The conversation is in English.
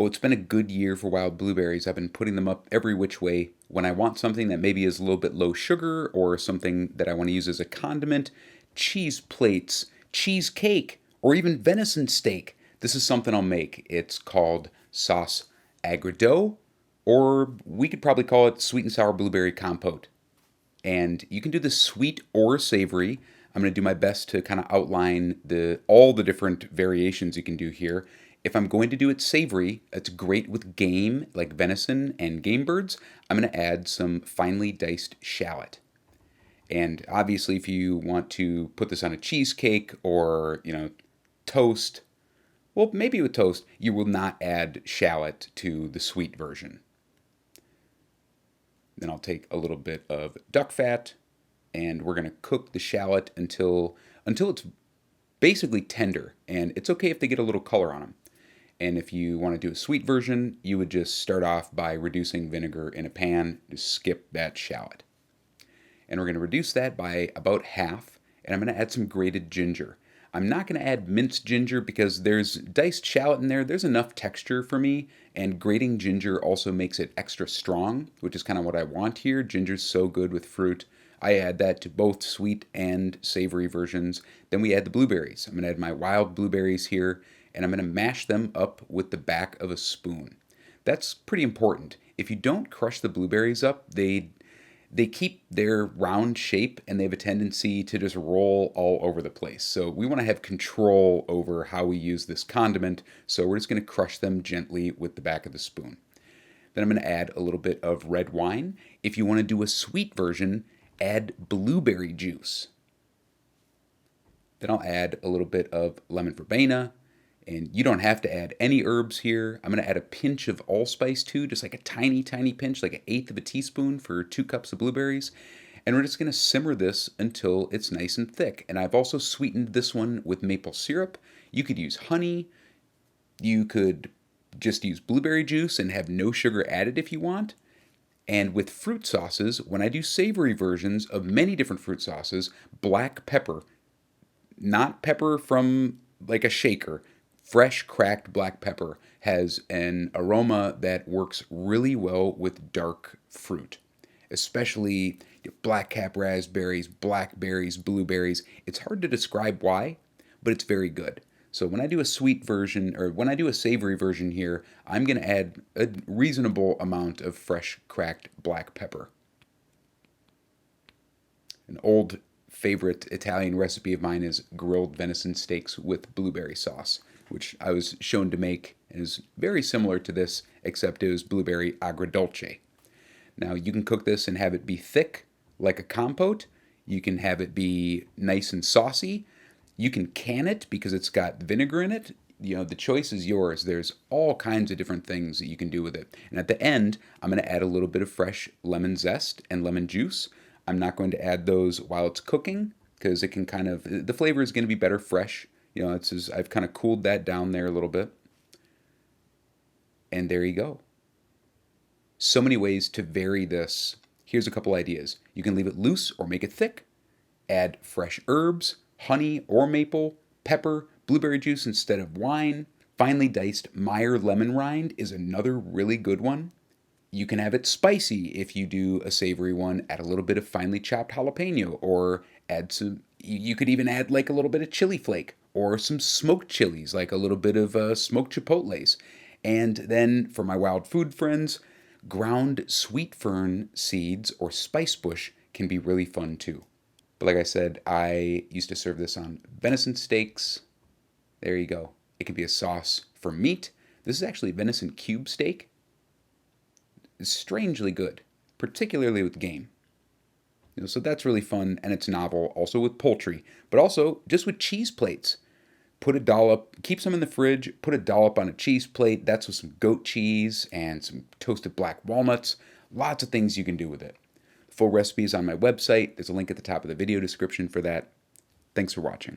Oh, it's been a good year for wild blueberries. I've been putting them up every which way. When I want something that maybe is a little bit low sugar or something that I want to use as a condiment, cheese plates, cheesecake, or even venison steak. This is something I'll make. It's called sauce Aigre Doux, or we could probably call it sweet and sour blueberry compote. And you can do this sweet or savory. I'm going to do my best to kind of outline the all the different variations you can do here. If I'm going to do it savory, it's great with game like venison and game birds. I'm going to add some finely diced shallot. And obviously, if you want to put this on a cheesecake or, toast, well, maybe with toast, you will not add shallot to the sweet version. Then I'll take a little bit of duck fat and we're going to cook the shallot until it's basically tender. And it's okay if they get a little color on them. And if you want to do a sweet version, you would just start off by reducing vinegar in a pan. Just skip that shallot. And we're going to reduce that by about half. And I'm going to add some grated ginger. I'm not going to add minced ginger because there's diced shallot in there. There's enough texture for me. And grating ginger also makes it extra strong, which is kind of what I want here. Ginger's so good with fruit. I add that to both sweet and savory versions. Then we add the blueberries. I'm going to add my wild blueberries here, and I'm going to mash them up with the back of a spoon. That's pretty important. If you don't crush the blueberries up, they keep their round shape and they have a tendency to just roll all over the place. So we want to have control over how we use this condiment. So we're just going to crush them gently with the back of the spoon. Then I'm going to add a little bit of red wine. If you want to do a sweet version, add blueberry juice. Then I'll add a little bit of lemon verbena. And you don't have to add any herbs here. I'm going to add a pinch of allspice too, just like a tiny, tiny pinch, like an eighth of a teaspoon for 2 cups of blueberries. And we're just going to simmer this until it's nice and thick. And I've also sweetened this one with maple syrup. You could use honey. You could just use blueberry juice and have no sugar added if you want. And with fruit sauces, when I do savory versions of many different fruit sauces, black pepper, not pepper from like a shaker, fresh cracked black pepper has an aroma that works really well with dark fruit, especially blackcap raspberries, blackberries, blueberries. It's hard to describe why, but it's very good. So when I do a sweet version or when I do a savory version here, I'm going to add a reasonable amount of fresh cracked black pepper. An old favorite Italian recipe of mine is grilled venison steaks with blueberry sauce, which I was shown to make, and is very similar to this, except it was blueberry agrodolce. Now, you can cook this and have it be thick, like a compote. You can have it be nice and saucy. You can can it because it's got vinegar in it. The choice is yours. There's all kinds of different things that you can do with it. And at the end, I'm going to add a little bit of fresh lemon zest and lemon juice. I'm not going to add those while it's cooking because it can the flavor is going to be better fresh. I've kind of cooled that down there a little bit. And there you go. So many ways to vary this. Here's a couple ideas. You can leave it loose or make it thick. Add fresh herbs, honey or maple, pepper, blueberry juice instead of wine. Finely diced Meyer lemon rind is another really good one. You can have it spicy if you do a savory one. Add a little bit of finely chopped jalapeno, or you could even add like a little bit of chili flake or some smoked chilies, like a little bit of smoked chipotles. And then for my wild food friends, ground sweet fern seeds or spice bush can be really fun too. But like I said, I used to serve this on venison steaks. There you go. It can be a sauce for meat. This is actually venison cube steak. It's strangely good, particularly with game. So that's really fun, and it's novel, also with poultry, but also just with cheese plates. Put a dollop, keep some in the fridge, put a dollop on a cheese plate. That's with some goat cheese and some toasted black walnuts. Lots of things you can do with it. The full recipe is on my website. There's a link at the top of the video description for that. Thanks for watching.